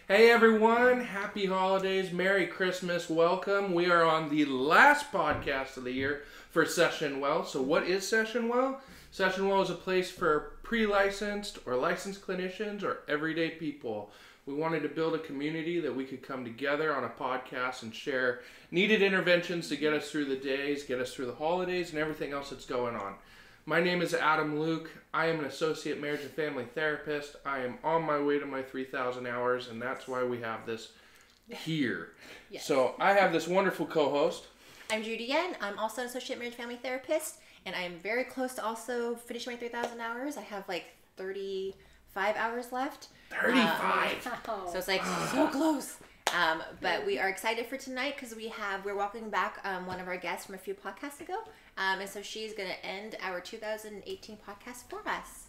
Hey everyone, happy holidays, Merry Christmas, welcome. We are on the last podcast of the year for SessionWell. So what is SessionWell? SessionWell is a place for pre-licensed or licensed clinicians or everyday people. We wanted to build a community that we could come together on a podcast and share needed interventions to get us through the days, get us through the holidays, and everything else that's going on. My name is Adam Luke. I am an associate marriage and family therapist. I am on my way to my 3,000 hours, and that's why we have this here. Yes. So I have this wonderful co-host. I'm Judy and I'm also an associate marriage and family therapist, and I'm very close to also finishing my 3,000 hours. I have like 35 hours left. 35? So it's like so close. But we are excited for tonight because we're welcoming back one of our guests from a few podcasts ago. And so she's going to end our 2018 podcast for us.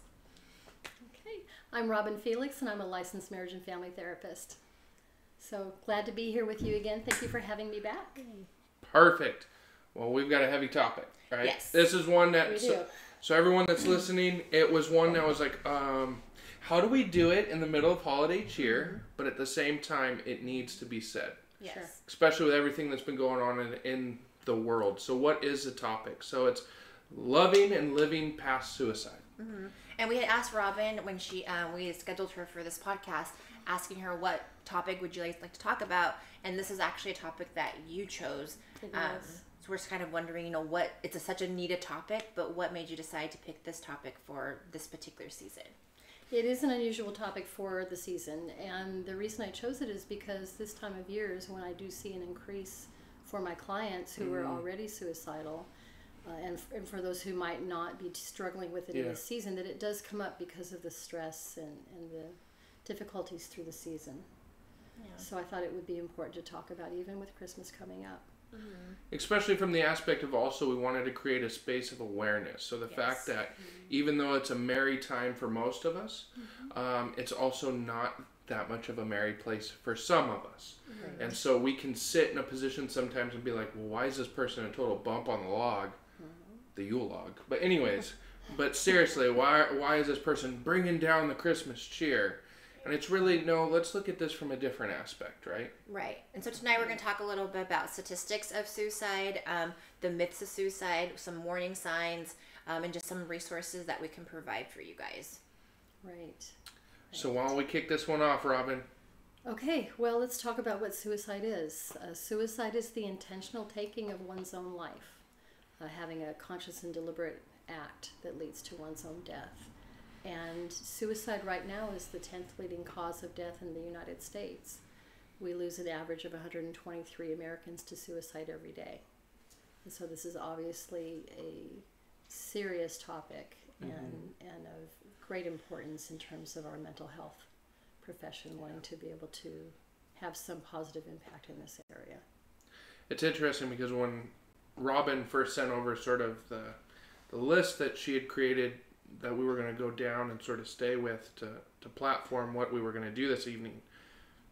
Okay. I'm Robyn Felix, and I'm a licensed marriage and family therapist. So glad to be here with you again. Thank you for having me back. Perfect. Well, we've got a heavy topic, right? Yes. This is one that... We do. So everyone that's listening, it was one that was like, how do we do it in the middle of holiday cheer, but at the same time, it needs to be said. Yes. Sure. Especially with everything that's been going on in the world. So what is the topic? So it's loving and living past suicide. Mm-hmm. And we had asked Robyn when we scheduled her for this podcast, asking her what topic would you like to talk about, and this is actually a topic that you chose. It is. So we're just kind of wondering, what it's such a needed topic, but what made you decide to pick this topic for this particular season? It is an unusual topic for the season, and the reason I chose it is because this time of year is when I do see an increase for my clients who are already suicidal, and for those who might not be struggling with it in this season, that it does come up because of the stress and the difficulties through the season. Yeah. So I thought it would be important to talk about, even with Christmas coming up. Mm-hmm. Especially from the aspect of also we wanted to create a space of awareness. So the fact that even though it's a merry time for most of us, it's also not that much of a merry place for some of us. Right. And so we can sit in a position sometimes and be like, well, why is this person a total bump on the log? The Yule log. But anyways, but seriously, why is this person bringing down the Christmas cheer? And it's really, no, let's look at this from a different aspect, right? Right. And so tonight we're going to talk a little bit about statistics of suicide, the myths of suicide, some warning signs, and just some resources that we can provide for you guys. Right. So why don't we kick this one off, Robyn? Okay, well, let's talk about what suicide is. Suicide is the intentional taking of one's own life, having a conscious and deliberate act that leads to one's own death. And suicide right now is the 10th leading cause of death in the United States. We lose an average of 123 Americans to suicide every day. And so this is obviously a serious topic and of great importance in terms of our mental health profession, wanting to be able to have some positive impact in this area. It's interesting because when Robyn first sent over sort of the list that she had created that we were going to go down and sort of stay with to platform what we were going to do this evening.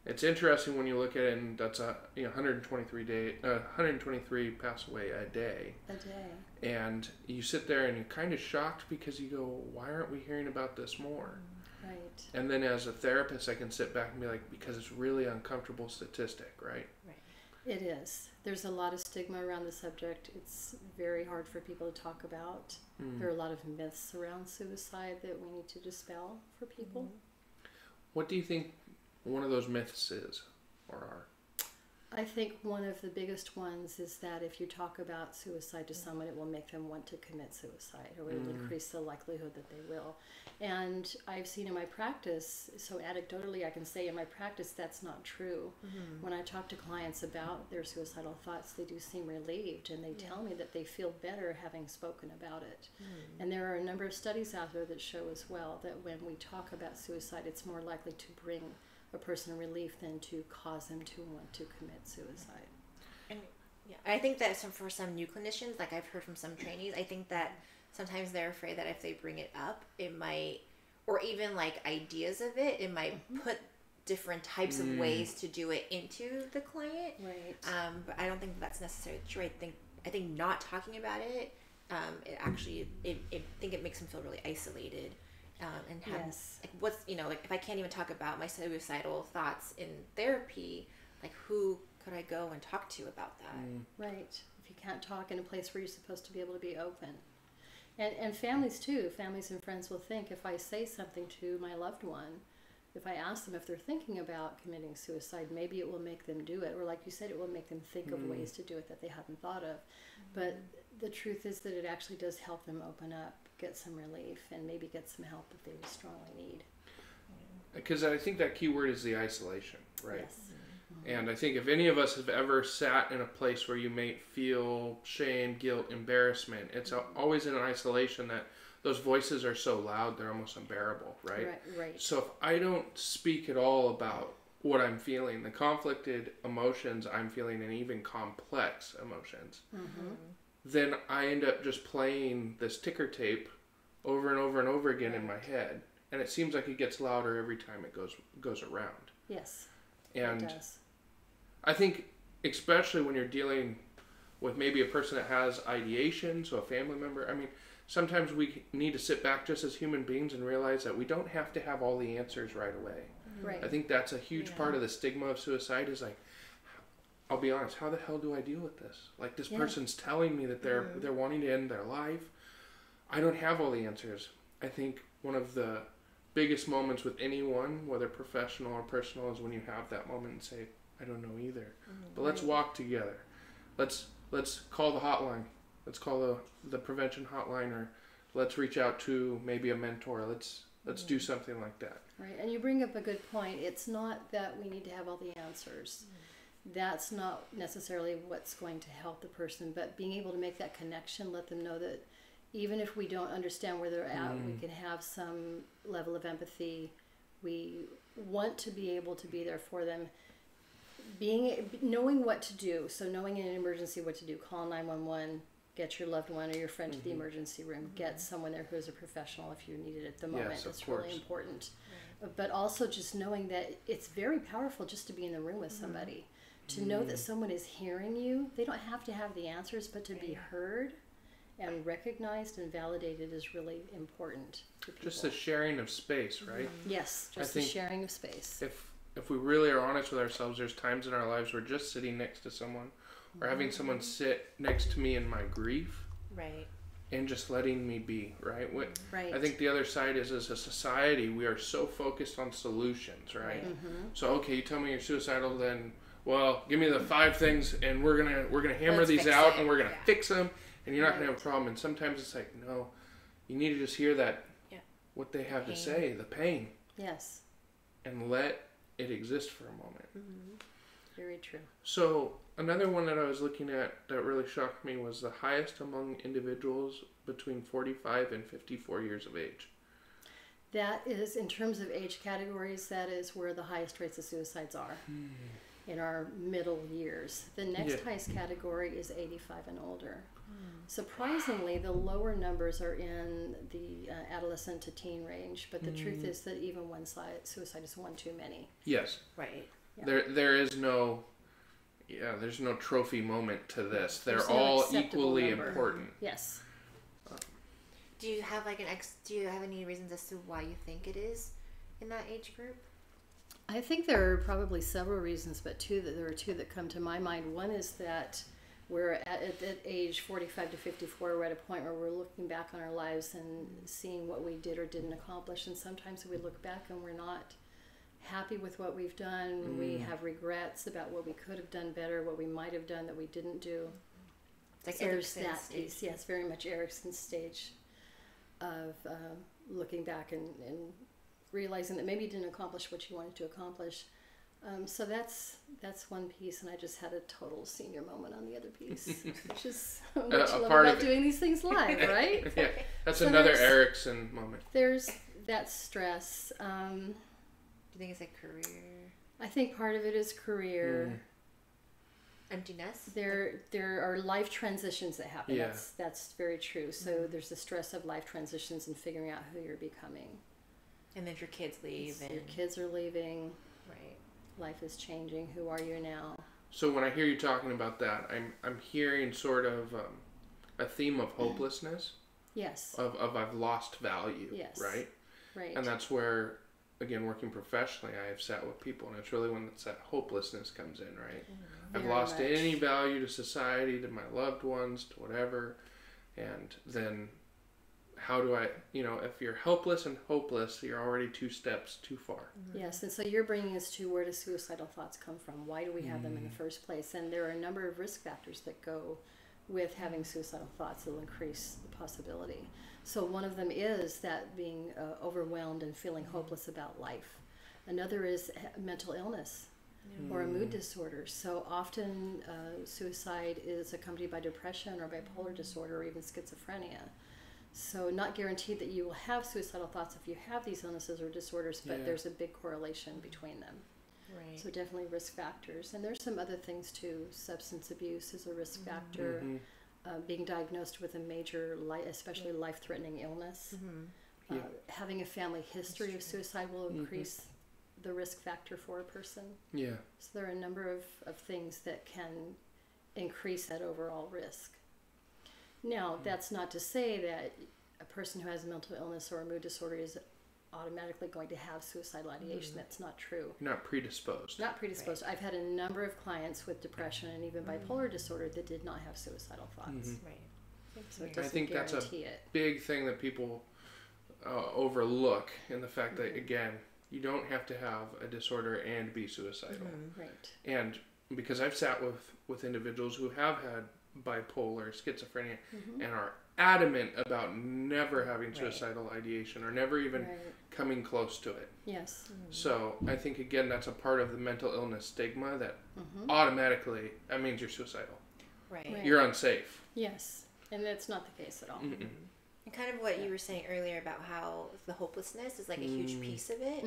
It's interesting when you look at it, and that's 123 pass away a day. A day. And you sit there and you're kind of shocked because you go, why aren't we hearing about this more? Right. And then as a therapist, I can sit back and be like, because it's really uncomfortable statistic, right? Right. It is. There's a lot of stigma around the subject. It's very hard for people to talk about. There are a lot of myths around suicide that we need to dispel for people. What do you think one of those myths is or are? I think one of the biggest ones is that if you talk about suicide to someone, it will make them want to commit suicide, or it will increase the likelihood that they will. And I've seen in my practice, so anecdotally I can say in my practice that's not true. When I talk to clients about their suicidal thoughts, they do seem relieved, and they tell me that they feel better having spoken about it. And there are a number of studies out there that show as well that when we talk about suicide, it's more likely to bring a person relief than to cause them to want to commit suicide. And I think that for some new clinicians, like I've heard from some trainees, I think that sometimes they're afraid that if they bring it up, it might, or even like ideas of it, it might put different types of ways to do it into the client. Right. But I don't think that's necessarily true. I think not talking about it, it actually, I think it makes them feel really isolated and have Yes. like what's like if I can't even talk about my suicidal thoughts in therapy, like who could I go and talk to about that? Right. If you can't talk in a place where you're supposed to be able to be open. And families too. Families and friends will think if I say something to my loved one, if I ask them if they're thinking about committing suicide, maybe it will make them do it. Or like you said, it will make them think of ways to do it that they hadn't thought of. But the truth is that it actually does help them open up, get some relief, and maybe get some help that they would strongly need. Because I think that key word is the isolation, right? Yes. And I think if any of us have ever sat in a place where you may feel shame, guilt, embarrassment, it's always in isolation that those voices are so loud they're almost unbearable, right? Right. So if I don't speak at all about what I'm feeling, the conflicted emotions I'm feeling, and even complex emotions, then I end up just playing this ticker tape over and over and over again in my head. And it seems like it gets louder every time it goes around. Yes, and it does. I think especially when you're dealing with maybe a person that has ideation, so a family member, I mean, sometimes we need to sit back just as human beings and realize that we don't have to have all the answers right away. Right. I think that's a huge part of the stigma of suicide is like, I'll be honest, how the hell do I deal with this? Like this person's telling me that they're wanting to end their life. I don't have all the answers. I think one of the biggest moments with anyone, whether professional or personal, is when you have that moment and say, I don't know either. But let's walk together. Let's call the hotline. Let's call the prevention hotline, or let's reach out to maybe a mentor. Let's do something like that. Right, and you bring up a good point. It's not that we need to have all the answers. That's not necessarily what's going to help the person, but being able to make that connection, let them know that even if we don't understand where they're at, we can have some level of empathy. We want to be able to be there for them. Knowing what to do, so knowing in an emergency what to do, call 911, get your loved one or your friend to the emergency room, get someone there who is a professional if you need it at the moment. Yes, It's really course. important. But also just knowing that it's very powerful just to be in the room with somebody, to know that someone is hearing you. They don't have to have the answers, but to be heard and recognized and validated is really important to people. Just the sharing of space, right? Yes, I just the think sharing of space. If we really are honest with ourselves, there's times in our lives where just sitting next to someone or having someone sit next to me in my grief Right. and just letting me be, right? Right. I think the other side is, as a society, we are so focused on solutions, right? So, okay, you tell me you're suicidal, then, well, give me the 5 things and we're gonna hammer Let's these fix out it. and we're gonna fix them and you're not gonna have a Right. problem. And sometimes it's like, no, you need to just hear that, what they have to Pain. say, the pain, Yes, and let it exist for a moment. very true. So another one that I was looking at that really shocked me was the highest among individuals between 45 and 54 years of age. That is, in terms of age categories, that is where the highest rates of suicides are in our middle years. The next highest category is 85 and older. Surprisingly, the lower numbers are in the adolescent to teen range, but the truth is that even one suicide is one too many. Yes. Right. Yeah. There is no, there's no trophy moment to this. They're There's no all acceptable equally number. important. Yes. Do you have do you have any reasons as to why you think it is in that age group? I think there are probably several reasons, but there are two that come to my mind. One is that we're at age 45 to 54, we're at a point where we're looking back on our lives and seeing what we did or didn't accomplish. And sometimes we look back and we're not happy with what we've done. We have regrets about what we could have done better, what we might have done that we didn't do. Like So there's Erickson's that stage. piece, yes, very much Erickson's stage of looking back and realizing that maybe you didn't accomplish what you wanted to accomplish. So that's one piece, and I just had a total senior moment on the other piece, which is what you love part about of it. doing these things live, right? Yeah, that's So another there's- Erickson moment. There's that stress. Do you think it's like career I think part of it is career. emptiness? There are life transitions that happen. Yeah. That's very true. So there's the stress of life transitions and figuring out who you're becoming. And then if your kids leave Your kids are leaving. right. Life is changing. Who are you now? So when I hear you talking about that, I'm hearing sort of a theme of hopelessness, Yes. of I've lost value, Yes. right? Right. And that's where, again, working professionally, I have sat with people, and it's really when that hopelessness comes in, right? I've Very lost much. any value to society, to my loved ones, to whatever, and then how do I, if you're helpless and hopeless, you're already 2 steps too far. Yes, and so you're bringing us to, where do suicidal thoughts come from? Why do we have them in the first place? And there are a number of risk factors that go with having suicidal thoughts that will increase the possibility. So one of them is that being overwhelmed and feeling hopeless about life. Another is mental illness or a mood disorder. So often suicide is accompanied by depression or bipolar disorder or even schizophrenia. So not guaranteed that you will have suicidal thoughts if you have these illnesses or disorders, but there's a big correlation between them. Right. So definitely risk factors. And there's some other things too. Substance abuse is a risk factor. Being diagnosed with a major, especially life-threatening illness. Having a family history of suicide will increase the risk factor for a person. Yeah. So there are a number of things that can increase that overall risk. Now, that's not to say that a person who has a mental illness or a mood disorder is automatically going to have suicidal ideation. That's not true. You're not predisposed. Not predisposed. I've had a number of clients with depression and even bipolar disorder that did not have suicidal thoughts. Right. So it I doesn't think that's a guarantee it. big thing that people overlook in the fact that, again, you don't have to have a disorder and be suicidal. Right. And because I've sat with individuals who have had bipolar, schizophrenia, and are adamant about never having suicidal ideation or never even coming close to it. Yes. So I think, again, that's a part of the mental illness stigma that automatically, that means you're suicidal. Right. You're unsafe. Yes. And that's not the case at all. And kind of what you were saying earlier about how the hopelessness is like a huge piece of it.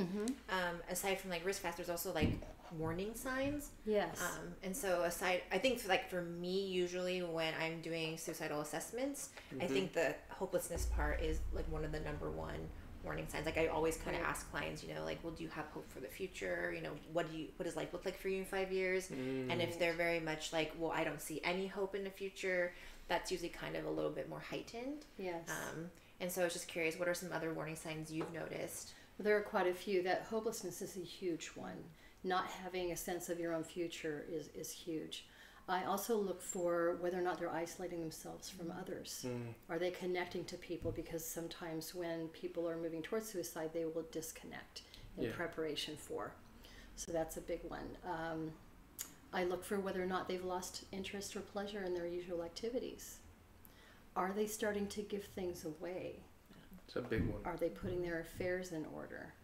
Aside from like risk factors, also like warning signs. Yes. And so I think for me, usually when I'm doing suicidal assessments, I think the hopelessness part is like one of the number one warning signs. Like I always kind of ask clients, like, well, do you have hope for the future? What does life look like for you in 5 years? And if they're very much like, well, I don't see any hope in the future, that's usually kind of a little bit more heightened. Yes. And so I was just curious, what are some other warning signs you've noticed? There are quite a few. That hopelessness is a huge one. Not having a sense of your own future is huge. I also look for whether or not they're isolating themselves from others. Are they connecting to people? Because sometimes when people are moving towards suicide, they will disconnect in preparation for. So that's a big one. I look for whether or not they've lost interest or pleasure in their usual activities. Are they starting to give things away? It's a big one. Are they putting their affairs in order?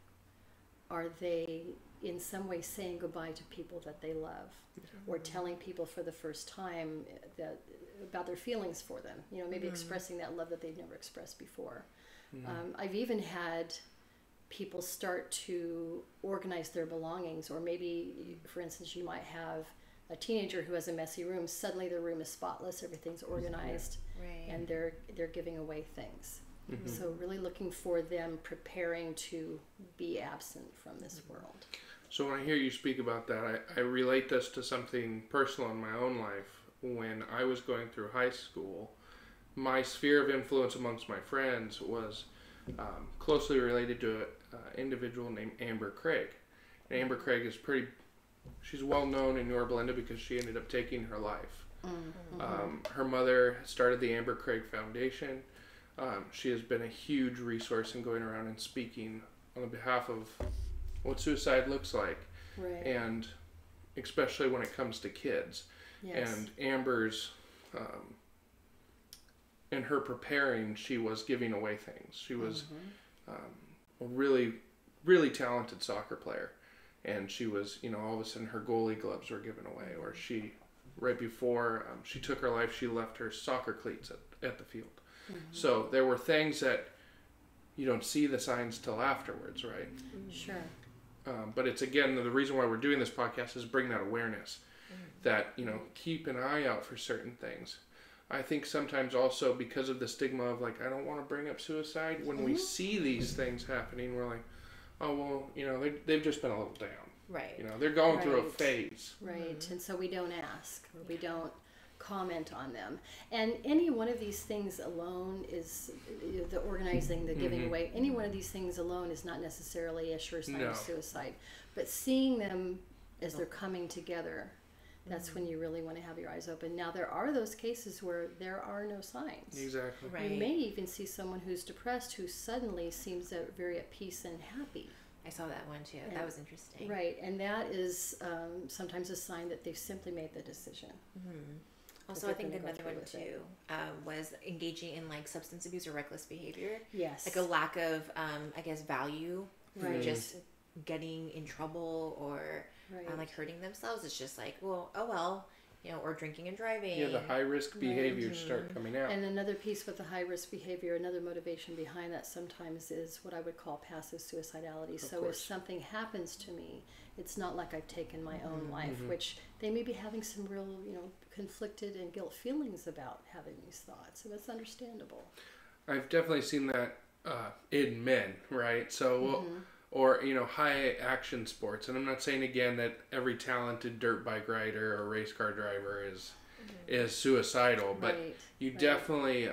Are they in some way saying goodbye to people that they love, or telling people for the first time about their feelings for them? Maybe expressing that love that they've never expressed before. I've even had people start to organize their belongings, or maybe, for instance, you might have a teenager who has a messy room. Suddenly their room is spotless, everything's organized, and they're giving away things. So really looking for them preparing to be absent from this world. So when I hear you speak about that, I relate this to something personal in my own life. When I was going through high school, my sphere of influence amongst my friends was closely related to an individual named Amber Craig. And Amber Craig is she's well known in Yorba Linda because she ended up taking her life. Her mother started the Amber Craig Foundation. She has been a huge resource in going around and speaking on the behalf of what suicide looks like, and especially when it comes to kids. And Amber's, in her preparing, she was giving away things. She was a really, really talented soccer player, and she was, all of a sudden her goalie gloves were given away, or right before she took her life, she left her soccer cleats at the field. So there were things that you don't see the signs till afterwards, right? Sure. But it's, again, the reason why we're doing this podcast is bring that awareness that, keep an eye out for certain things. I think sometimes also because of the stigma of like, I don't want to bring up suicide, when we see these things happening, we're like, oh, well, they've just been a little down. Right. They're going through a phase. Right. And so we don't ask, or we don't comment on them. And any one of these things alone is the organizing, the giving away. Any one of these things alone is not necessarily a sure sign of suicide. But seeing them as they're coming together, that's when you really want to have your eyes open. Now, there are those cases where there are no signs. Exactly. Right. You may even see someone who's depressed who suddenly seems very at peace and happy. I saw that one too. That was interesting. Right, and that is sometimes a sign that they've simply made the decision. Also, I think another one too was engaging in like substance abuse or reckless behavior. Yes. Like a lack of, I guess, value for Right. just getting in trouble or like hurting themselves. It's just like, well, oh well, you know, or drinking and driving. Yeah, the high risk behaviors start coming out. And another piece with the high risk behavior, another motivation behind that sometimes is what I would call passive suicidality. So if something happens to me, it's not like I've taken my own life, which they may be having some real, conflicted and guilt feelings about having these thoughts, and it's understandable. I've definitely seen that in men, right? So, or high action sports. And I'm not saying again that every talented dirt bike rider or race car driver is suicidal, but you definitely,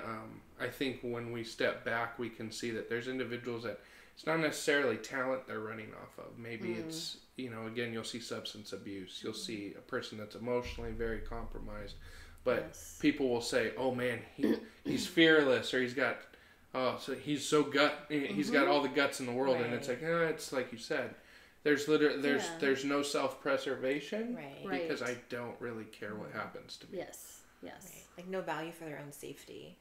I think when we step back, we can see that there's individuals that it's not necessarily talent they're running off of. Maybe it's, again, you'll see substance abuse. You'll see a person that's emotionally very compromised. But people will say, oh man, he's fearless, or he's got, so he's so he's got all the guts in the world. And it's like, it's like you said, there's there's no self-preservation because I don't really care what happens to me. Yes. Right. Like no value for their own safety.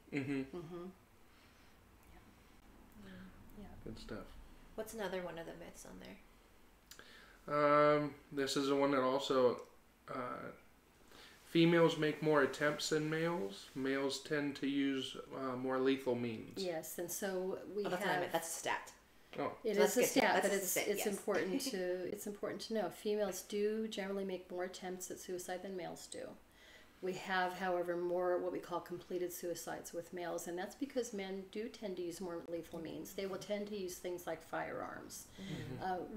Good stuff. What's another one of the myths on there? This is the one that also females make more attempts than males. Males tend to use more lethal means. Yes, and so we that's have. that's a stat. Oh, it so is a stat, but it's yes. important to know. Females do generally make more attempts at suicide than males do. We have, however, more what we call completed suicides with males, and that's because men do tend to use more lethal means. They will tend to use things like firearms.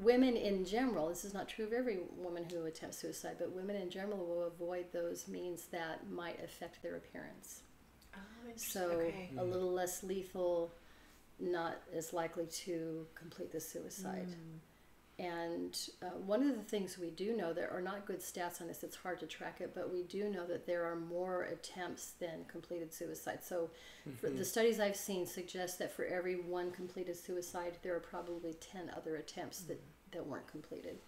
Women in general, this is not true of every woman who attempts suicide, but women in general will avoid those means that might affect their appearance. So a little less lethal, not as likely to complete the suicide. And one of the things we do know, there are not good stats on this, it's hard to track it, but we do know that there are more attempts than completed suicide. So for the studies I've seen suggest that for every one completed suicide, there are probably 10 other attempts that weren't completed.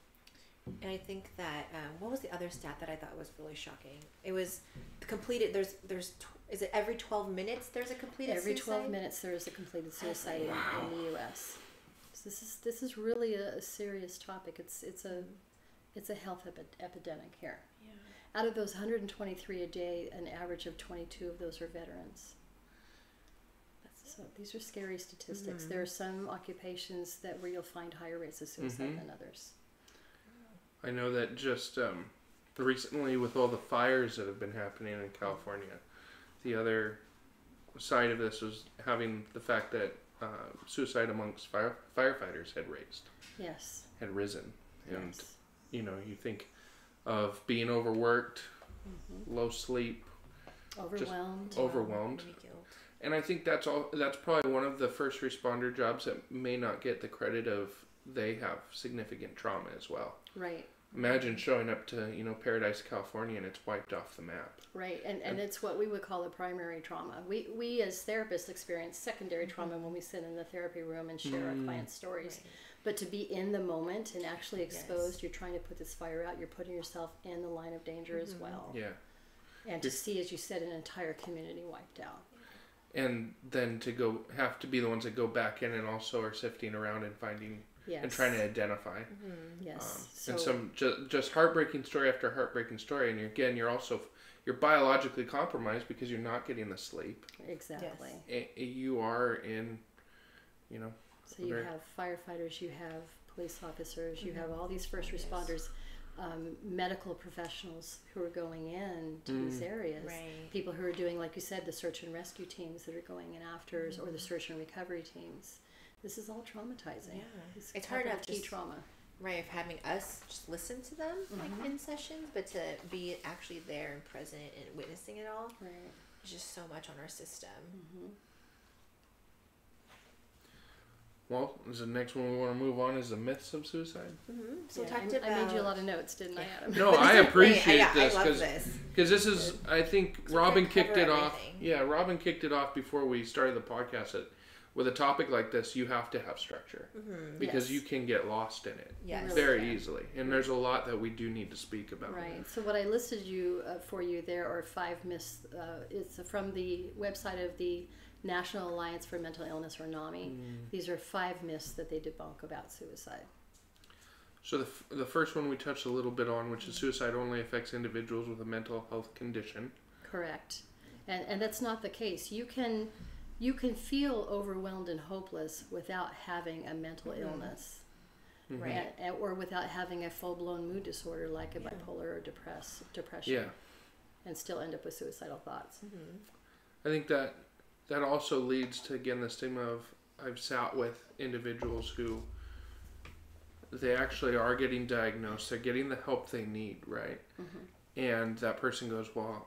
And I think that, what was the other stat that I thought was really shocking? It was completed, is it every 12 minutes there's a completed every suicide? 12 minutes there is a completed suicide in the U.S. This is really a serious topic. It's a health epidemic here. Yeah. Out of those 123 a day, an average of 22 of those are veterans. So these are scary statistics. There are some occupations where you'll find higher rates of suicide than others. I know that just recently with all the fires that have been happening in California, the other side of this was having the fact that suicide amongst firefighters had risen. And, you think of being overworked, low sleep, overwhelmed. And I think that's probably one of the first responder jobs that may not get the credit of they have significant trauma as well. Right. Imagine showing up to, Paradise, California, and it's wiped off the map. Right, and it's what we would call a primary trauma. We as therapists experience secondary trauma when we sit in the therapy room and share our clients' stories. Right. But to be in the moment and actually exposed, you're trying to put this fire out, you're putting yourself in the line of danger as well. Yeah. And to see, as you said, an entire community wiped out. And then have to be the ones that go back in and also are sifting around and finding... Yes. And trying to identify. Yes. And some just heartbreaking story after heartbreaking story. And you're biologically compromised because you're not getting the sleep. Exactly. You are in, So you have firefighters, you have police officers, you have all these first responders, medical professionals who are going in to these areas. Right. People who are doing, like you said, the search and rescue teams that are going in after, or the search and recovery teams. This is all traumatizing. Yeah. It's hard enough key trauma. Right, of having us just listen to them like in sessions, but to be actually there and present and witnessing it all. Right. There's just so much on our system. Well, the next one we want to move on is the myths of suicide. So we Yeah, talked about. I made you a lot of notes, didn't I, Adam? No, I appreciate this I love this. because this is, I think, So Robyn we kicked cover it off. everything. Yeah, Robyn kicked it off before we started the podcast. That with a topic like this, you have to have structure because Yes. you can get lost in it Yes. very can. easily, and there's a lot that we do need to speak about. Right. So what I listed for you there are 5 myths. It's from the website of the National Alliance for Mental Illness, or NAMI. These are 5 myths that they debunk about suicide. So the first one we touched a little bit on, which is suicide only affects individuals with a mental health condition. Correct. And that's not the case. You can feel overwhelmed and hopeless without having a mental illness. Right. Or without having a full-blown mood disorder like a bipolar or depression. Yeah. And still end up with suicidal thoughts. I think that also leads to, again, the stigma of, I've sat with individuals who they actually are getting diagnosed, they're getting the help they need, right? And that person goes, well,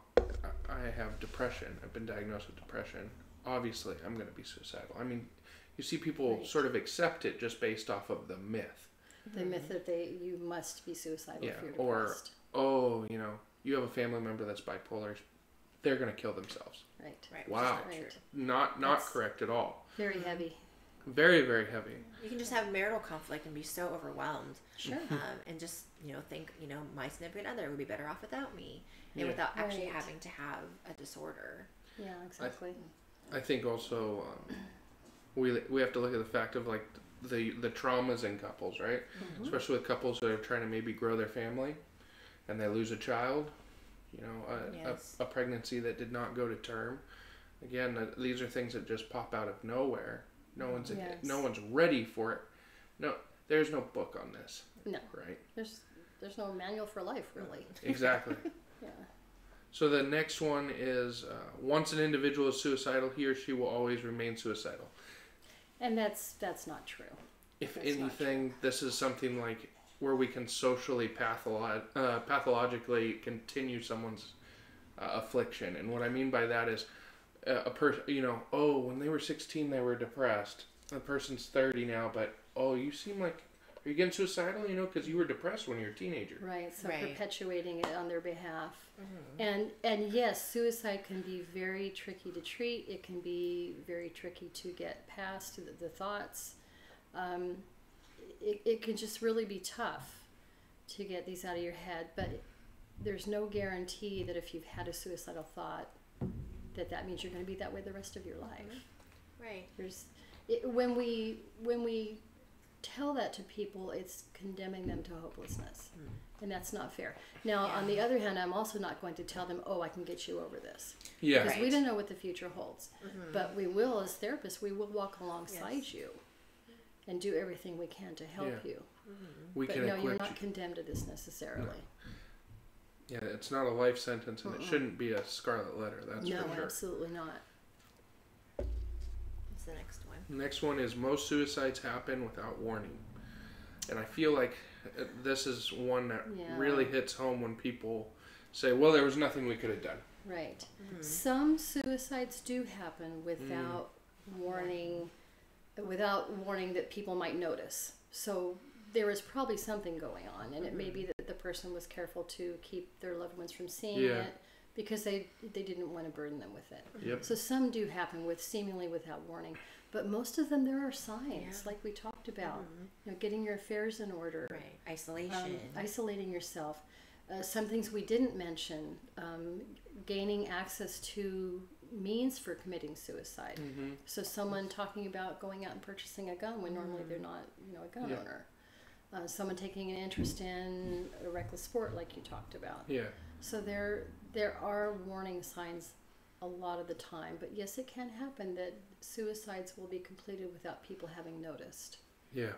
I have depression, I've been diagnosed with depression, obviously I'm going to be suicidal. I mean, you see people sort of accept it just based off of the myth. The myth that you must be suicidal if you're or, depressed. oh, you have a family member that's bipolar, they're going to kill themselves. Right. Wow. Right. Not That's correct at all. Very heavy. Very, very heavy. You can just have marital conflict and be so overwhelmed. Sure. And just, think, my significant other would be better off without me. And without actually Right. having to have a disorder. Yeah, exactly. I think also we have to look at the fact of like the traumas in couples, right? Especially with couples that are trying to maybe grow their family and they lose a child, a pregnancy that did not go to term. Again, these are things that just pop out of nowhere. No one's ready for it. No, there's no book on this. No. Right? There's no manual for life, really. Exactly. Yeah. So the next one is once an individual is suicidal, he or she will always remain suicidal. And that's not true. If That's not anything, this is something like where we can socially pathologically continue someone's affliction. And what I mean by that is a person, when they were 16 they were depressed. The person's 30 now, but you seem like, are you getting suicidal? Because you were depressed when you were a teenager. Right. So Right. perpetuating it on their behalf. And yes, suicide can be very tricky to treat. It can be very tricky to get past the thoughts. It can just really be tough to get these out of your head. But there's no guarantee that if you've had a suicidal thought, that means you're going to be that way the rest of your life. Right. When we tell that to people, it's condemning them to hopelessness. And that's not fair. Now, on the other hand, I'm also not going to tell them, I can get you over this. Yeah. Because we don't know what the future holds. But we will, as therapists, we will walk alongside you and do everything we can to help you. We But can no, equip you're you. not condemned to this necessarily. Yeah, it's not a life sentence, and it shouldn't be a scarlet letter. That's No, for sure. absolutely not. What's the next one? The next one is most suicides happen without warning. And I feel like this is one that really hits home when people say, well, there was nothing we could have done. Right. Some suicides do happen without warning that people might notice. So there is probably something going on, and it may be that the person was careful to keep their loved ones from seeing it because they didn't want to burden them with it. Yep. So some do happen seemingly without warning, but most of them there are signs, like we talked about. Getting your affairs in order, Right. Isolation. isolating yourself. Some things we didn't mention: gaining access to means for committing suicide. So someone talking about going out and purchasing a gun when normally they're not, a gun owner. Someone taking an interest in a reckless sport, like you talked about. Yeah. So there are warning signs a lot of the time, but yes, it can happen that suicides will be completed without people having noticed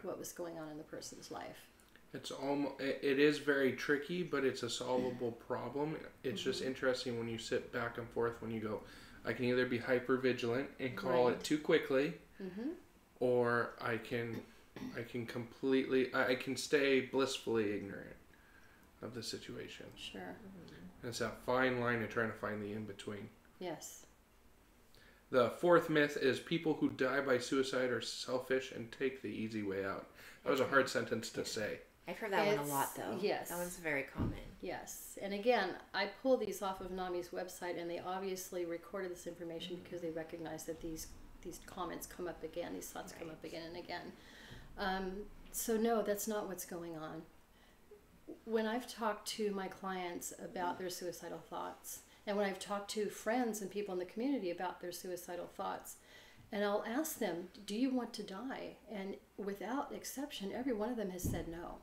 what was going on in the person's life. It is very tricky, but it's a solvable problem. It's just interesting when you sit back and forth when you go, I can either be hyper vigilant and call it too quickly, or I can I can stay blissfully ignorant of the situation. Sure. And it's that fine line of trying to find the in-between. Yes. The fourth myth is people who die by suicide are selfish and take the easy way out. That was a hard sentence to say. I've heard that one a lot, though. Yes. That one's very common. Yes. And again, I pull these off of NAMI's website, and they obviously recorded this information because they recognize that these comments come up again, these thoughts come up again and again. So no, that's not what's going on. When I've talked to my clients about their suicidal thoughts, and when I've talked to friends and people in the community about their suicidal thoughts, and I'll ask them, do you want to die? And without exception, every one of them has said no.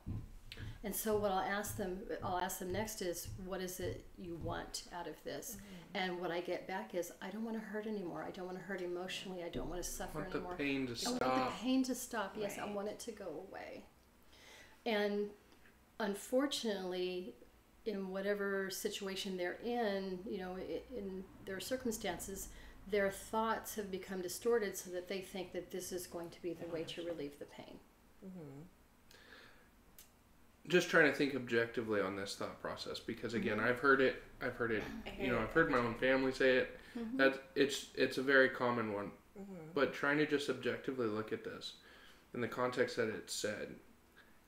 And so what I'll ask them next is, what is it you want out of this? And what I get back is, I don't want to hurt anymore. I don't want to hurt emotionally. I don't want to suffer anymore. I want the pain to stop. I want the pain to stop. Yes, Right. I want it to go away. And unfortunately, in whatever situation they're in, in their circumstances, their thoughts have become distorted so that they think that this is going to be the way to relieve the pain. Just trying to think objectively on this thought process, because again, I've heard it, I've heard my own family say it. That it's a very common one. But trying to just objectively look at this in the context that it's said,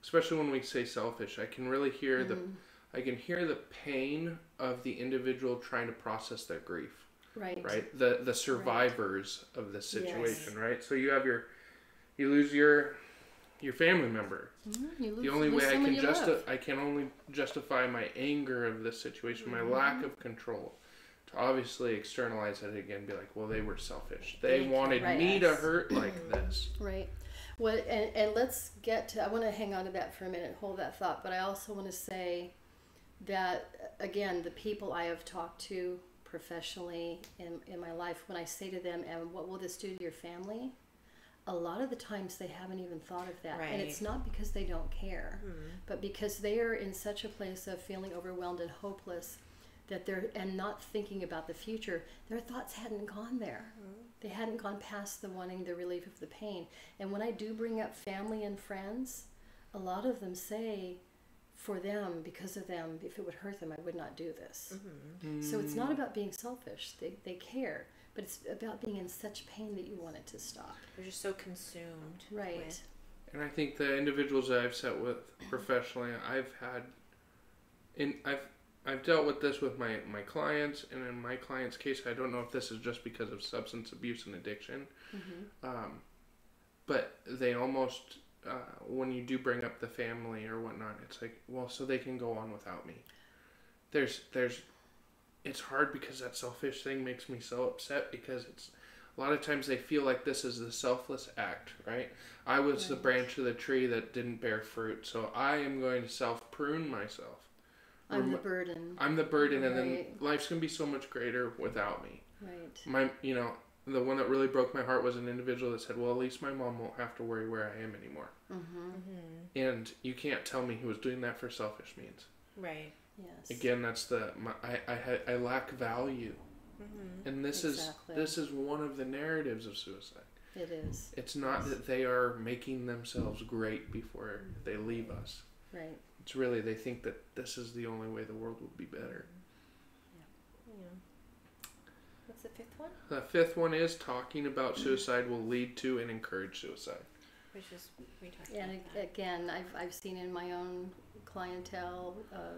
especially when we say selfish, I can really hear the pain of the individual trying to process their grief. Right. The survivors of this situation. Right. So you lose your family member. The only way I can only justify my anger of this situation, my lack of control, to obviously externalize it again, be like, well, they were selfish. They wanted me to hurt like this. Right. Well, and let's get to, I want to hang on to that for a minute, hold that thought, but I also want to say that, again, the people I have talked to professionally in my life, when I say to them, and what will this do to your family? A lot of the times they haven't even thought of that. Right. And it's not because they don't care, but because they are in such a place of feeling overwhelmed and hopeless that and not thinking about the future, their thoughts hadn't gone there. They hadn't gone past the wanting the relief of the pain. And when I do bring up family and friends, a lot of them say, for them, because of them, if it would hurt them, I would not do this. So it's not about being selfish. They care, but it's about being in such pain that you want it to stop. They're just so consumed. Right. With... And I think the individuals that I've sat with professionally, I've dealt with this with my clients, and in my client's case, I don't know if this is just because of substance abuse and addiction, but they almost, when you do bring up the family or whatnot, it's like, well, so they can go on without me. It's hard because that selfish thing makes me so upset, because it's a lot of times they feel like this is the selfless act, right? I was the branch of the tree that didn't bear fruit, so I am going to self-prune myself. I'm the burden. I'm the burden, and then life's going to be so much greater without me. Right. The one that really broke my heart was an individual that said, well, at least my mom won't have to worry where I am anymore. And you can't tell me he was doing that for selfish means. Right. Yes. Again, that's I lack value. And this is one of the narratives of suicide. It is. It's not that they are making themselves great before they leave us. Right. It's really, they think that this is the only way the world will be better. What's the fifth one? The fifth one is talking about suicide will lead to and encourage suicide. Which is, we talked And about that. again, I've seen in my own clientele,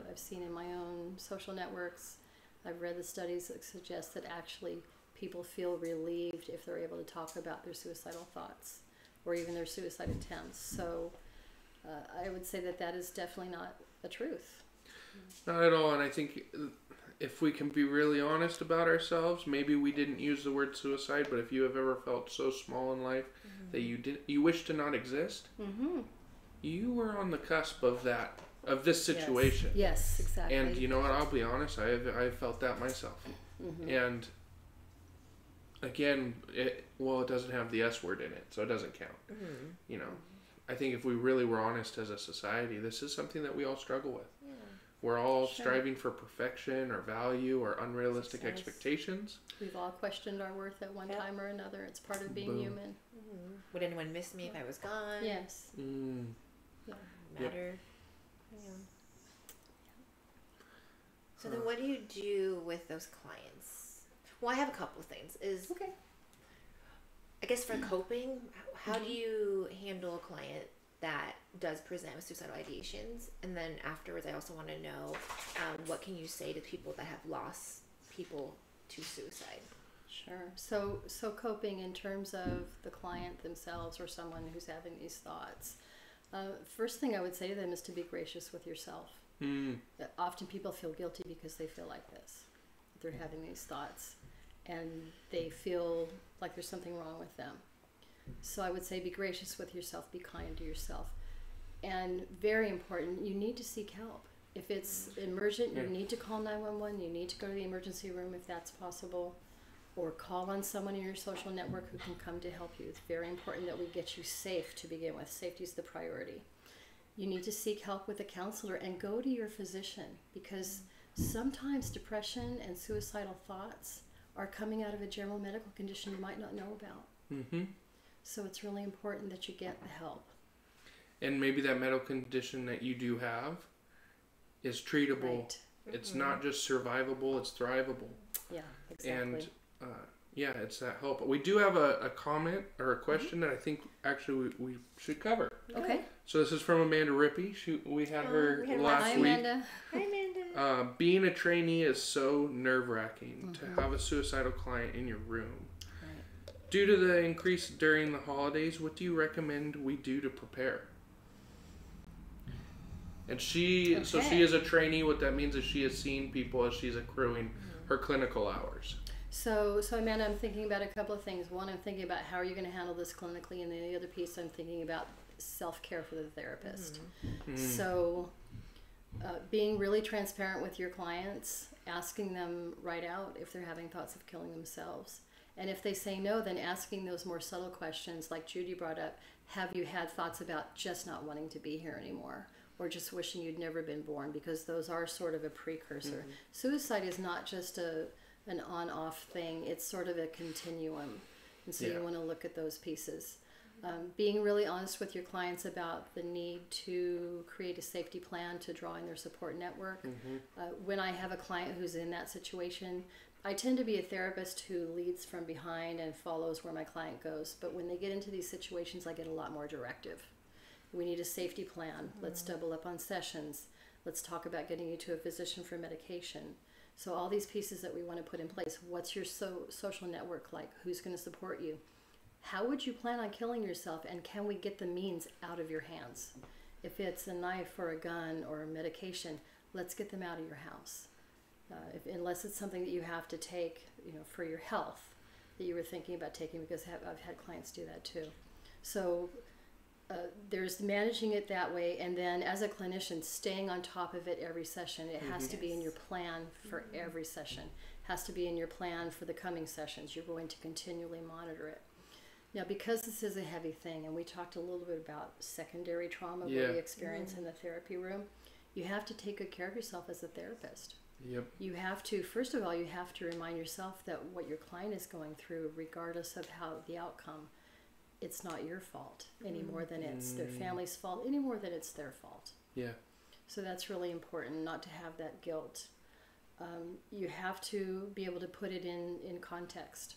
I've seen in my own social networks, I've read the studies that suggest that actually people feel relieved if they're able to talk about their suicidal thoughts or even their suicide attempts. So I would say that is definitely not the truth. Not at all, and I think if we can be really honest about ourselves, maybe we didn't use the word suicide, but if you have ever felt so small in life that you wish to not exist, you were on the cusp of this situation. Yes, exactly. And you know what, I'll be honest, I felt that myself. And again, it doesn't have the S word in it, so it doesn't count. I think if we really were honest as a society, this is something that we all struggle with. We're all Sure. striving for perfection or value or unrealistic Success. expectations. We've all questioned our worth at one time or another. It's part of being Boom. human. Would anyone miss me if I was gone? Yes. Yeah. Matter. Yeah. So then what do you do with those clients? Well, I have a couple of things. Okay. I guess for coping, how do you handle a client that does present with suicidal ideations? And then afterwards, I also want to know what can you say to people that have lost people to suicide? Sure. So coping in terms of the client themselves or someone who's having these thoughts. First thing I would say to them is to be gracious with yourself. Often people feel guilty because they feel like this. They're having these thoughts and they feel like there's something wrong with them. So I would say be gracious with yourself, be kind to yourself. And very important, you need to seek help. If it's emergent, you need to call 911, you need to go to the emergency room if that's possible, or call on someone in your social network who can come to help you. It's very important that we get you safe to begin with. Safety is the priority. You need to seek help with a counselor and go to your physician, because sometimes depression and suicidal thoughts are coming out of a general medical condition you might not know about. So it's really important that you get the help. And maybe that medical condition that you do have is treatable. Right. It's not just survivable, it's thrivable. Yeah, exactly. And it's that help. We do have a comment or a question that I think actually we should cover. Okay. So this is from Amanda Rippey. We had her last Hi, week. Amanda. Hi, Amanda. Being a trainee is so nerve-wracking to have a suicidal client in your room. Right. Due to the increase during the holidays, what do you recommend we do to prepare? And so she is a trainee. What that means is she is seeing people as she's accruing her clinical hours. So Amanda, I'm thinking about a couple of things. One, I'm thinking about how are you going to handle this clinically, and then the other piece, I'm thinking about self-care for the therapist. So being really transparent with your clients, asking them right out if they're having thoughts of killing themselves. And if they say no, then asking those more subtle questions like Judy brought up. Have you had thoughts about just not wanting to be here anymore? Or just wishing you'd never been born? Because those are sort of a precursor. Suicide is not just an on-off thing. It's sort of a continuum. And so you want to look at those pieces. Being really honest with your clients about the need to create a safety plan to draw in their support network. When I have a client who's in that situation, I tend to be a therapist who leads from behind and follows where my client goes. But when they get into these situations, I get a lot more directive. We need a safety plan. Let's double up on sessions. Let's talk about getting you to a physician for medication. So all these pieces that we want to put in place. What's your social network like? Who's going to support you? How would you plan on killing yourself? And can we get the means out of your hands? If it's a knife or a gun or a medication, let's get them out of your house. Unless it's something that you have to take, for your health that you were thinking about taking, because I've had clients do that too. So there's managing it that way, and then as a clinician, staying on top of it every session. It has to be in your plan for every session. It has to be in your plan for the coming sessions. You're going to continually monitor it. Now, because this is a heavy thing, and we talked a little bit about secondary trauma we experience in the therapy room, you have to take good care of yourself as a therapist. You have to, first of all, you have to remind yourself that what your client is going through, regardless of how the outcome, it's not your fault any more than it's their family's fault, any more than it's their fault. So that's really important, not to have that guilt. You have to be able to put it in context.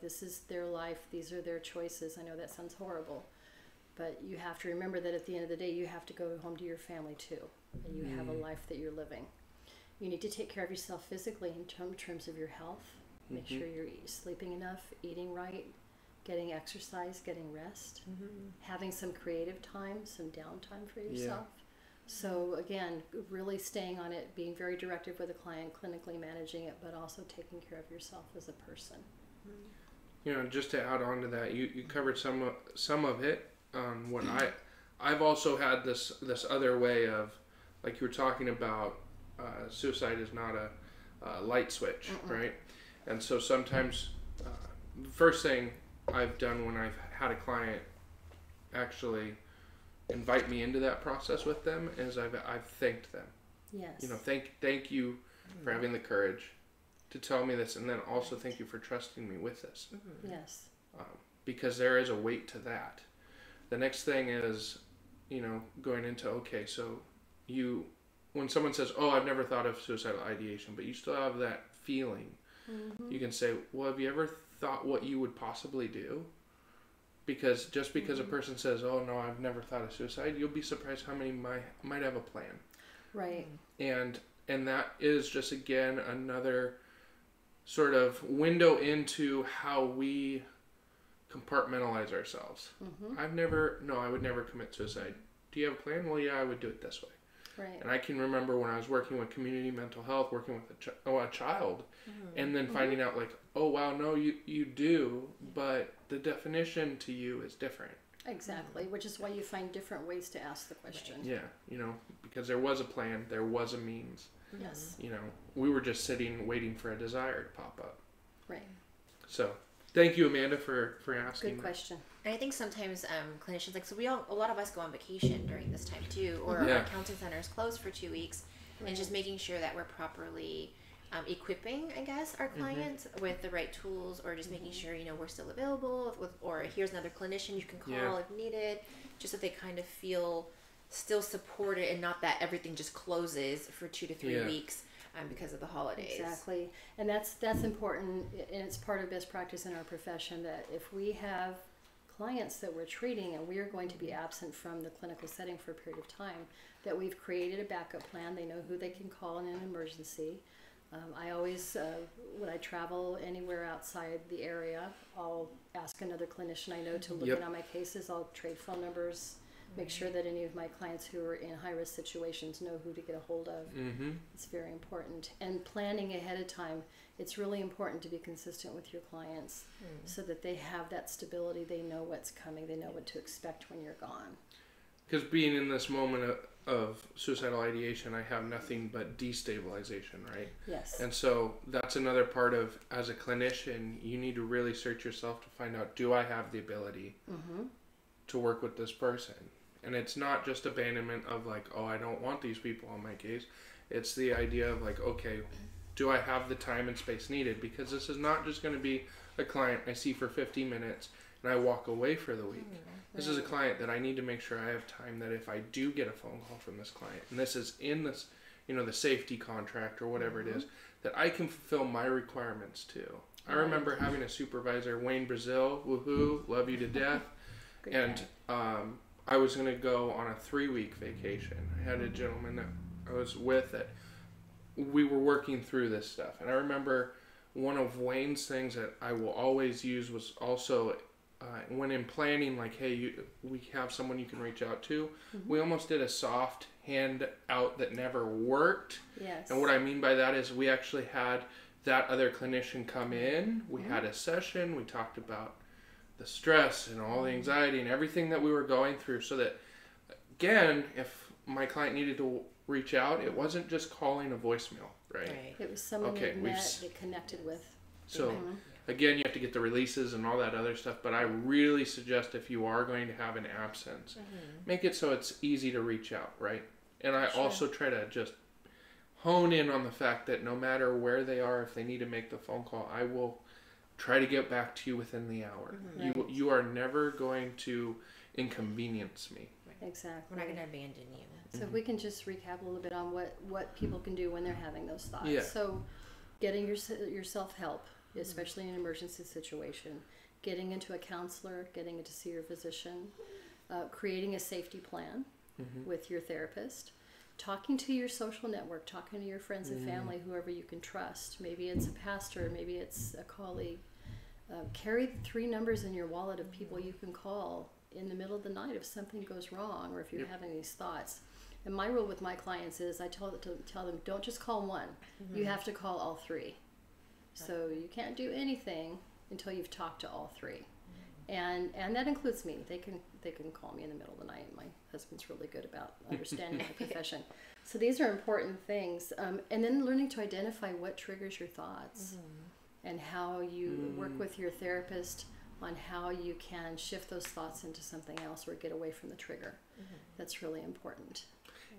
This is their life, these are their choices. I know that sounds horrible, but you have to remember that at the end of the day, you have to go home to your family too, and you have a life that you're living. You need to take care of yourself physically in terms of your health. Make sure you're sleeping enough, eating right, getting exercise, getting rest, having some creative time, some downtime for yourself. So again, really staying on it, being very directive with the client, clinically managing it, but also taking care of yourself as a person. Just to add on to that, you covered some of it. What I've also had this other way of, like you were talking about, suicide is not a light switch, right? And so sometimes the first thing I've done when I've had a client actually invite me into that process with them is I've thanked them. Yes. You know, thank you for having the courage to tell me this, and then also thank you for trusting me with this. Yes. Because there is a weight to that. The next thing is, you know, going into, okay, so when someone says, oh, I've never thought of suicidal ideation, but you still have that feeling, you can say, well, have you ever thought what you would possibly do? Because just because a person says, oh, no, I've never thought of suicide, you'll be surprised how many might have a plan. Right. And that is just, again, another sort of window into how we compartmentalize ourselves. I would never commit suicide. Do you have a plan? Well, yeah, I would do it this way. Right. And I can remember when I was working with community mental health, working with a child, and then finding out like, oh wow, no, you do, but the definition to you is different. Exactly, which is why you find different ways to ask the question. Yeah, you know, because there was a plan, there was a means. Yes. You know, we were just sitting waiting for a desire to pop up. Right. So, thank you, Amanda, for asking. Good question. And I think sometimes clinicians, like, so a lot of us go on vacation during this time too, or our counseling center is closed for 2 weeks, and just making sure that we're properly equipping, I guess, our clients with the right tools, or just making sure, you know, we're still available, or here's another clinician you can call if needed, just so they kind of feel still supported and not that everything just closes for 2 to 3 weeks. Because of the holidays. Exactly. And that's important, and it's part of best practice in our profession that if we have clients that we're treating and we are going to be absent from the clinical setting for a period of time, that we've created a backup plan. They know who they can call in an emergency. I always, when I travel anywhere outside the area, I'll ask another clinician I know to look in on my cases. I'll trade phone numbers, make sure that any of my clients who are in high-risk situations know who to get a hold of. It's very important. And planning ahead of time, it's really important to be consistent with your clients so that they have that stability. They know what's coming. They know what to expect when you're gone. Because being in this moment of suicidal ideation, I have nothing but destabilization, right? Yes. And so that's another part of, as a clinician, you need to really search yourself to find out, do I have the ability to work with this person? And it's not just abandonment of like, oh, I don't want these people on my case. It's the idea of like, okay, do I have the time and space needed? Because this is not just going to be a client I see for 15 minutes and I walk away for the week. This is a client that I need to make sure I have time, that if I do get a phone call from this client, and this is in this, you know, the safety contract or whatever it is, that I can fulfill my requirements too. I remember having a supervisor, Wayne Brazil, woohoo, love you to death. And I was going to go on a 3-week vacation. I had a gentleman that I was with that we were working through this stuff. And I remember one of Wayne's things that I will always use was also when in planning, like, hey, we have someone you can reach out to. We almost did a soft hand out that never worked. Yes. And what I mean by that is we actually had that other clinician come in. We had a session. We talked about the stress and all the anxiety and everything that we were going through, so that, again, if my client needed to reach out, it wasn't just calling a voicemail, right? It was someone they met, they connected with. So, again, you have to get the releases and all that other stuff, but I really suggest if you are going to have an absence, make it so it's easy to reach out, right? And I also try to just hone in on the fact that no matter where they are, if they need to make the phone call, I will try to get back to you within the hour. You are never going to inconvenience me. Exactly. We're not going to abandon you. So if we can just recap a little bit on what people can do when they're having those thoughts. Yeah. So getting your self-help, especially in an emergency situation, getting into a counselor, getting to see your physician, creating a safety plan with your therapist, talking to your social network, talking to your friends and family, whoever you can trust. Maybe it's a pastor, maybe it's a colleague. Carry 3 numbers in your wallet of people you can call in the middle of the night if something goes wrong or if you're having these thoughts. And my rule with my clients is I tell them, don't just call one. You have to call all 3. So you can't do anything until you've talked to all 3. And that includes me. They can call me in the middle of the night. My husband's really good about understanding my profession. So these are important things. And then learning to identify what triggers your thoughts and how you work with your therapist on how you can shift those thoughts into something else or get away from the trigger. That's really important.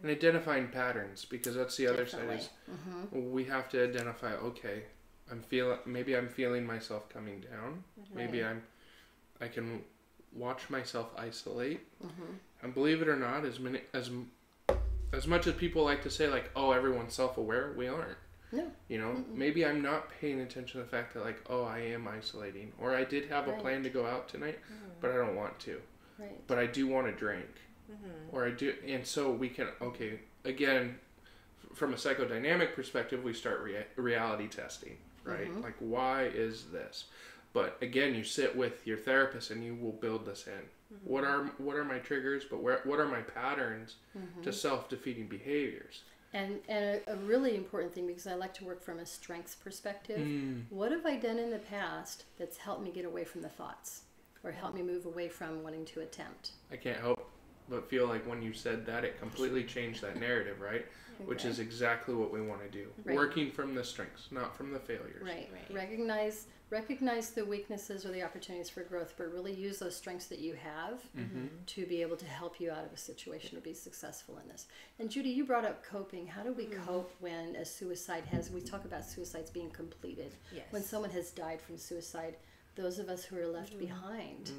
And identifying patterns, because that's the other side is Mm-hmm. we have to identify, okay, maybe I'm feeling myself coming down. Maybe I can watch myself isolate. And believe it or not, as much as people like to say, like, oh, everyone's self-aware, we aren't. No. You know, maybe I'm not paying attention to the fact that, like, oh, I am isolating, or I did have a plan to go out tonight, but I don't want to. Right. But I do want to drink. Or I do, and so we can, okay, again, from a psychodynamic perspective, we start reality testing, right? Like, why is this? But again, you sit with your therapist and you will build this in. What are my triggers, but what are my patterns to self-defeating behaviors? And a really important thing, because I like to work from a strengths perspective, what have I done in the past that's helped me get away from the thoughts, or helped me move away from wanting to attempt? I can't help but feel like when you said that, it completely changed that narrative, right? Okay. Which is exactly what we want to do. Right. Working from the strengths, not from the failures. Right. Recognize the weaknesses or the opportunities for growth, but really use those strengths that you have to be able to help you out of a situation to be successful in this. And Judy, you brought up coping. How do we cope when a suicide we talk about suicides being completed. Yes. When someone has died from suicide, those of us who are left behind.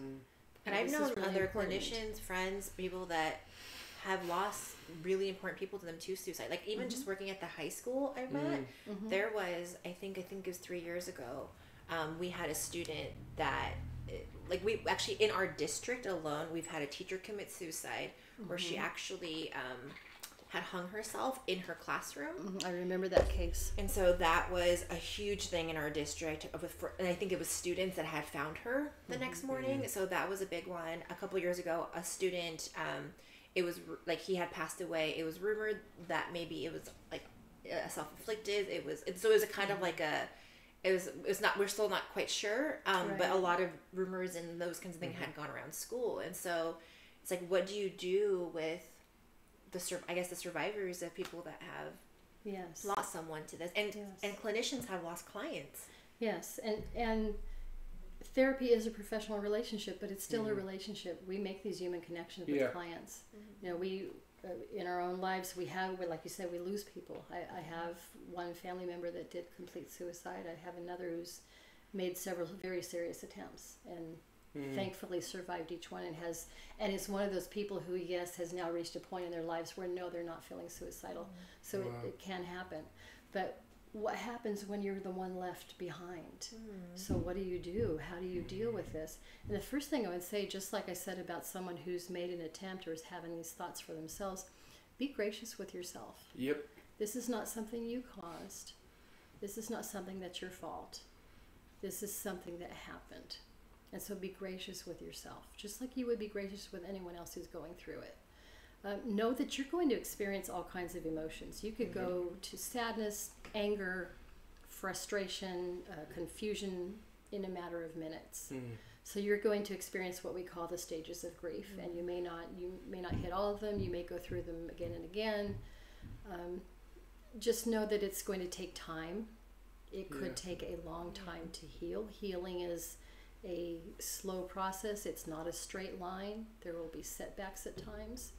And I've known really other clinicians, friends, people that have lost really important people to them to suicide. Like even just working at the high school I met, there was, I think it was 3 years ago, we had a student that, like we actually, in our district alone, we've had a teacher commit suicide where she actually had hung herself in her classroom. I remember that case. And so that was a huge thing in our district. And I think it was students that had found her the next morning. So that was a big one. A couple years ago, a student, it was like he had passed away. It was rumored that maybe it was like self-inflicted. It was a kind of like it's not, we're still not quite sure. But a lot of rumors and those kinds of things had gone around school. And so it's like, what do you do with the survivors of people that have lost someone to this, and clinicians have lost clients. Yes, and therapy is a professional relationship, but it's still a relationship. We make these human connections with clients. You know, we in our own lives like you said, we lose people. I have one family member that did complete suicide. I have another who's made several very serious attempts and thankfully survived each one, and is one of those people who has now reached a point in their lives where no, they're not feeling suicidal. So it can happen. But what happens when you're the one left behind? So what do you do? How do you deal with this? And the first thing I would say, just like I said about someone who's made an attempt or is having these thoughts for themselves, be gracious with yourself. Yep. This is not something you caused. This is not something that's your fault. This is something that happened. And so be gracious with yourself, just like you would be gracious with anyone else who's going through it. Know that you're going to experience all kinds of emotions. You could go to sadness, anger, frustration, confusion in a matter of minutes. So you're going to experience what we call the stages of grief, and you may not hit all of them. You may go through them again and again. Just know that it's going to take time. It could take a long time to heal. Healing is a slow process. It's not a straight line. There will be setbacks at times.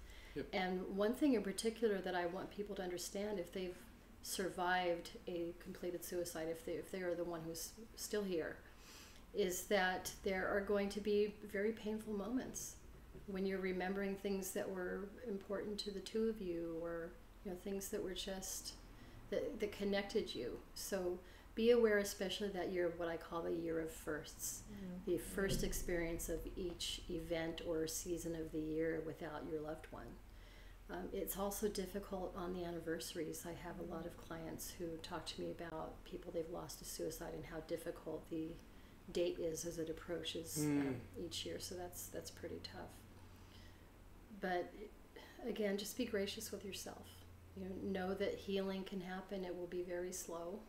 And one thing in particular that I want people to understand, if they've survived a completed suicide, if they are the one who's still here, is that there are going to be very painful moments when you're remembering things that were important to the two of you, or things that were just that connected you. So be aware, especially that year of what I call the year of firsts, the first experience of each event or season of the year without your loved one. It's also difficult on the anniversaries. I have a lot of clients who talk to me about people they've lost to suicide and how difficult the date is as it approaches each year. So that's pretty tough. But again, just be gracious with yourself. Know that healing can happen. It will be very slow.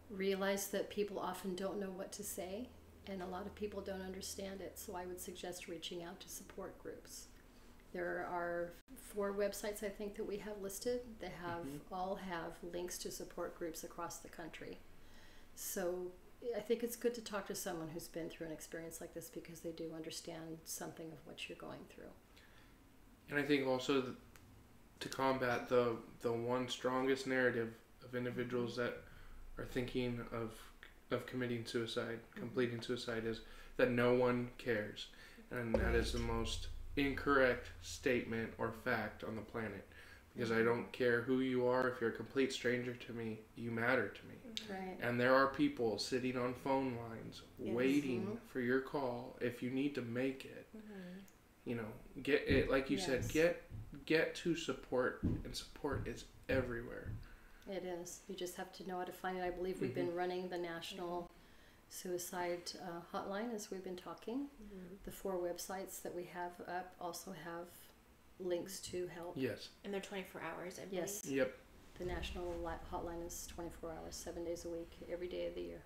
Realize that people often don't know what to say, and a lot of people don't understand it, so I would suggest reaching out to support groups. There are 4 websites I think that we have listed that all have links to support groups across the country. So I think it's good to talk to someone who's been through an experience like this, because they do understand something of what you're going through. And I think also to combat the one strongest narrative of individuals that are thinking of committing suicide, completing suicide, is that no one cares. And that is the most incorrect statement or fact on the planet. Because I don't care who you are, if you're a complete stranger to me, you matter to me. Right. And there are people sitting on phone lines waiting for your call if you need to make it. You know, get it, like you said, get to support, and support is everywhere. It is. You just have to know how to find it. I believe we've been running the national suicide hotline as we've been talking. The 4 websites that we have up also have links to help. Yes. And they're 24 hours, I believe. Yes. Yep. The national hotline is 24 hours, 7 days a week, every day of the year.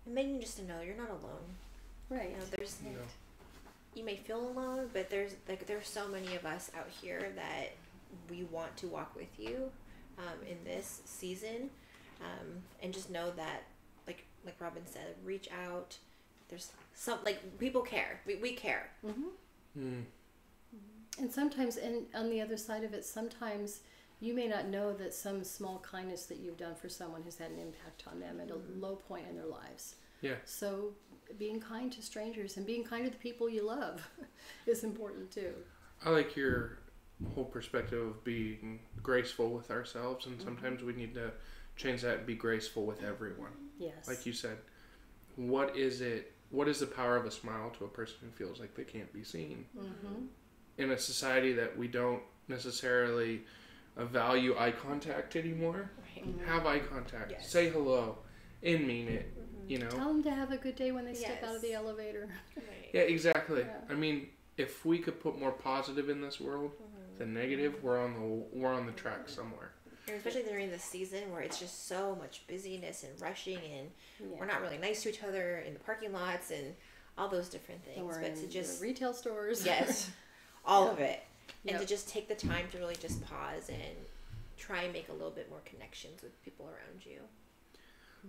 And then just to know you're not alone. Right. You know, you may feel alone, but there's so many of us out here that we want to walk with you in this season, and just know that, like Robyn said, reach out. There's some, like, people care. We care. And sometimes, and on the other side of it, sometimes you may not know that some small kindness that you've done for someone has had an impact on them at a low point in their lives. Yeah. So being kind to strangers and being kind to the people you love is important too. I like your whole perspective of being graceful with ourselves, and sometimes we need to change that and be graceful with everyone. Yes. Like you said, what is the power of a smile to a person who feels like they can't be seen? In a society that we don't necessarily value eye contact anymore, have eye contact, say hello, and mean it. You know, tell them to have a good day when they step out of the elevator. Yeah, exactly. I mean, if we could put more positive in this world than negative, we're on the track somewhere. And especially during this season where it's just so much busyness and rushing, and we're not really nice to each other in the parking lots and all those different things. Or but to just the retail stores, all of it, and to just take the time to really just pause and try and make a little bit more connections with people around you.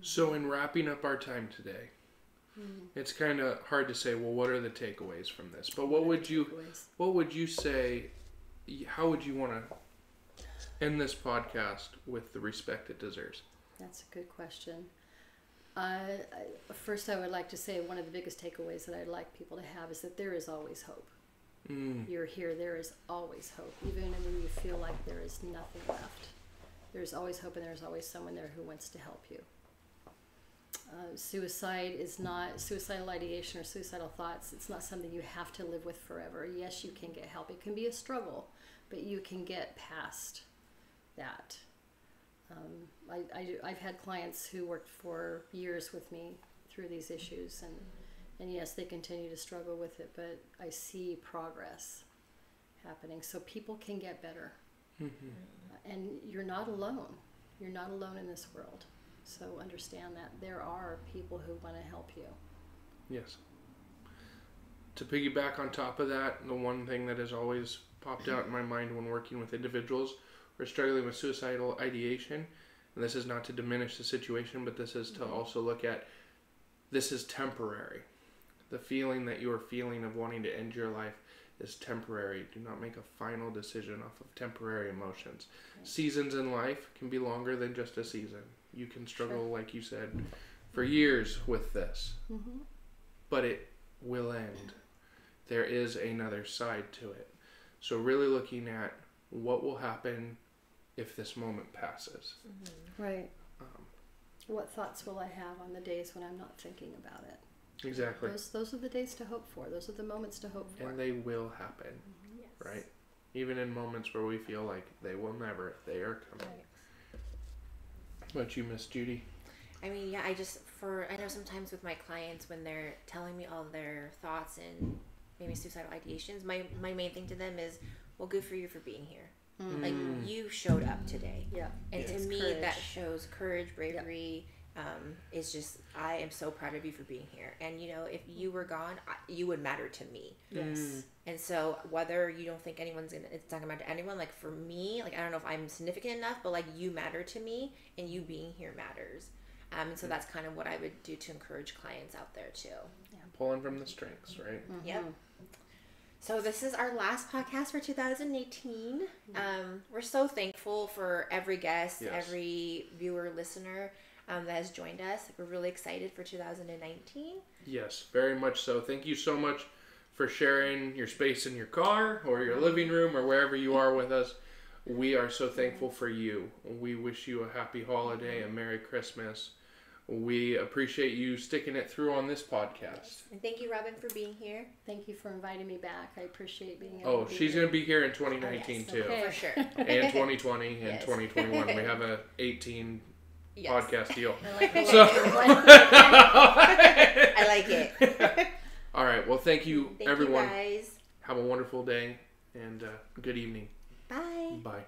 So in wrapping up our time today, it's kind of hard to say, well, what are the takeaways from this? But what would you say, how would you want to end this podcast with the respect it deserves? That's a good question. First, I would like to say one of the biggest takeaways that I'd like people to have is that there is always hope. You're here, there is always hope. Even when you feel like there is nothing left, there's always hope, and there's always someone there who wants to help you. Suicide is not suicidal ideation or suicidal thoughts. It's not something you have to live with forever. Yes, you can get help. It can be a struggle, but you can get past that. I've had clients who worked for years with me through these issues, and yes, they continue to struggle with it, but I see progress happening. So people can get better. And you're not alone. You're not alone in this world. So understand that there are people who want to help you. Yes. To piggyback on top of that, the one thing that has always popped out in my mind when working with individuals who are struggling with suicidal ideation, and this is not to diminish the situation, but this is to also look at, this is temporary. The feeling that you are feeling of wanting to end your life is temporary. Do not make a final decision off of temporary emotions. Seasons in life can be longer than just a season. You can struggle, like you said, for years with this, but it will end. There is another side to it. So really looking at what will happen if this moment passes. Right. What thoughts will I have on the days when I'm not thinking about it? Exactly. Those are the days to hope for. Those are the moments to hope for. And they will happen, right? Even in moments where we feel like they will never, they are coming. Right. What about you, Miss Judy? I mean, I know sometimes with my clients when they're telling me all their thoughts and maybe suicidal ideations, my main thing to them is, well, good for you for being here. Like, you showed up today. Yeah. And to me, courage. That shows courage, bravery. Is just, I am so proud of you for being here. And, you know, if you were gone, you would matter to me. Yes. And so whether you don't think it's not going to matter to anyone, like for me, like, I don't know if I'm significant enough, but like, you matter to me, and you being here matters. And so that's kind of what I would do to encourage clients out there too. Pulling from the strengths, right? Yep. So this is our last podcast for 2018. We're so thankful for every guest, every viewer, listener that has joined us. We're really excited for 2019. Yes, very much so. Thank you so much for sharing your space in your car or your living room or wherever you are with us. We are so thankful for you. We wish you a happy holiday, a Merry Christmas. We appreciate you sticking it through on this podcast. And thank you, Robyn, for being here. Thank you for inviting me back. I appreciate being able to be she's going to be here in 2019 too. Okay. For sure. And 2020 and 2021. We have a 18 podcast deal. I like the I like it. All right. Well, thank you, everyone. You guys. Have a wonderful day and good evening. Bye. Bye.